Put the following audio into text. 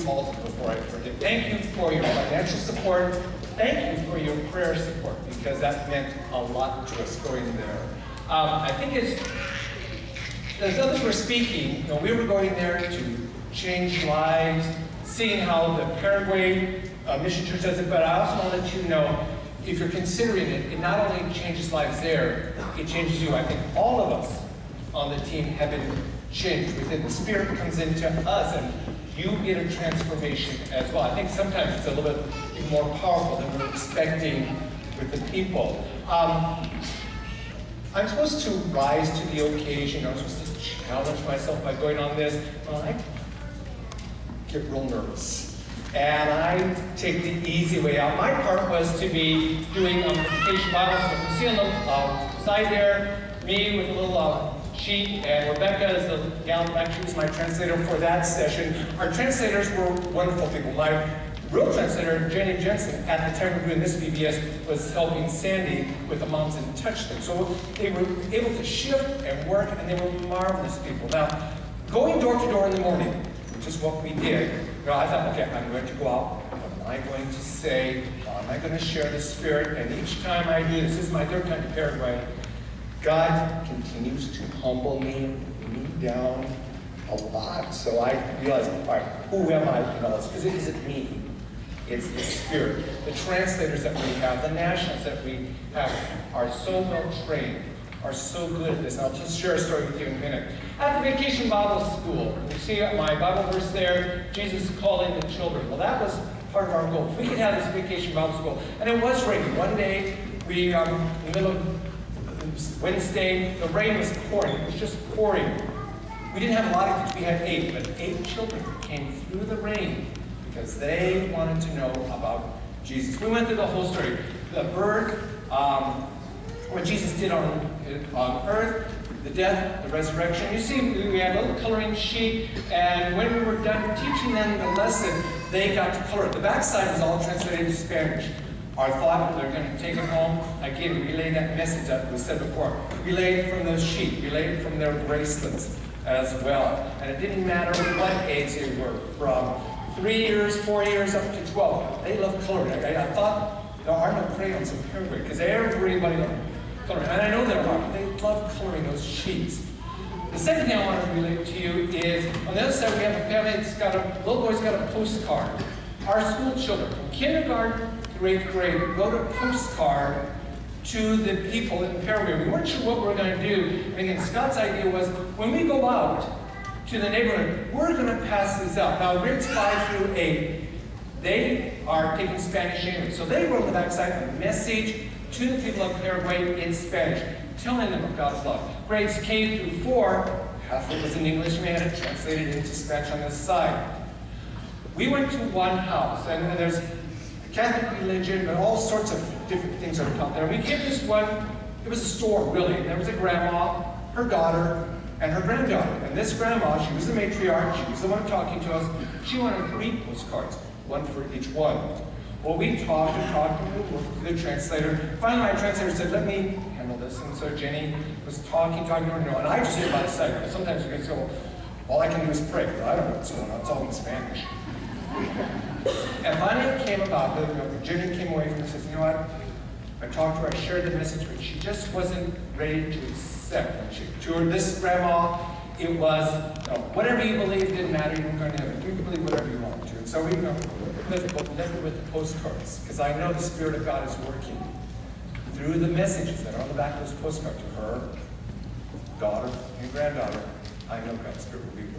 also before I forget. Thank you for your financial support. Thank you for your prayer support, because that meant a lot to us going there. I think as others were speaking, we were going there to change lives, seeing how the Paraguay Mission Church does it, but I also want to let you know, if you're considering it, it not only changes lives there, it changes you. I think all of us on the team have been changed within. The Spirit comes into us, and you get a transformation as well. I think sometimes it's a little bit more powerful than we're expecting with the people. I'm supposed to rise to the occasion. I'm supposed to challenge myself by going on this. Well, I get real nervous. And I take the easy way out. My part was to be doing vacation Bible stuff. You see on the side there, me with a little sheet, and Rebecca is the gal back. She was my translator for that session. Our translators were wonderful people. My real translator, Jenny Jensen, at the time we were doing this VBS, was helping Sandy with the Moms in Touch thing. So they were able to shift and work, and they were marvelous people. Now, going door to door in the morning, which is what we did, I thought, okay, I'm going to go out. What am I going to say? How am I going to share the Spirit? And each time I do this is my third time to Paraguay, God continues to humble me down a lot. So I realize, all right, who am I in all this? Because it isn't me. It's the Spirit. The translators that we have, the nationals that we have, are so well trained, are so good at this. And I'll just share a story with you in a minute. At the Vacation Bible School, you see my Bible verse there, Jesus calling the children. Well, that was part of our goal. If we could have this Vacation Bible School, and it was raining. One day, in the middle of Wednesday, the rain was pouring. It was just pouring. We didn't have a lot of kids. We had 8, but 8 children came through the rain because they wanted to know about Jesus. We went through the whole story. The birth, what Jesus did on earth, the death, the resurrection. You see, we had a little coloring sheet, and when we were done teaching them the lesson, they got to color it. The backside was all translated to Spanish. Our thought, they're going to take it home, again, relay that message that was said before. Relay it from the sheet, relay it from their bracelets as well. And it didn't matter what age they were, from 3 years, 4 years, up to 12. They love coloring. I thought there are no crayons in Paraguay, because everybody loves coloring. And I know there are, but they love coloring those sheets. The second thing I want to relate to you is, on the other side, we have a family that's got little boy's got a postcard. Our school children, from kindergarten to 8th grade, wrote a postcard to the people in Paraguay. We weren't sure what we were going to do. And again, Scott's idea was, when we go out to the neighborhood, we're going to pass this out. Now, grades 5 through 8, they are taking Spanish English. So they wrote on the backside a message to the people of Paraguay in Spanish, telling them of God's love. Grades K through 4, half of it was in English, and we had it translated into Spanish on this side. We went to one house, and there's Catholic religion, but all sorts of different things are taught there. We came to this one, it was a store, really. There was a grandma, her daughter, and her granddaughter. And this grandma, she was the matriarch, she was the one talking to us. She wanted 3 postcards, one for each one. Well, we talked and talked, and we worked with the translator. Finally, my translator said, let me handle this. And so Jenny was talking to her, and I just did by the side. Sometimes you guys go, all I can do is pray. Well, I don't know what's going on, it's all in Spanish. And finally it came about, Jenny came away from it and says, you know what? I talked to her, I shared the message, but she just wasn't ready to accept. To her, this grandma, it was, whatever you believe didn't matter, you were going to heaven. You can believe whatever you want to. And so we left with the postcards, because I know the Spirit of God is working through the messages that are on the back of those postcards to her, daughter, and granddaughter. I know God's Spirit will be working.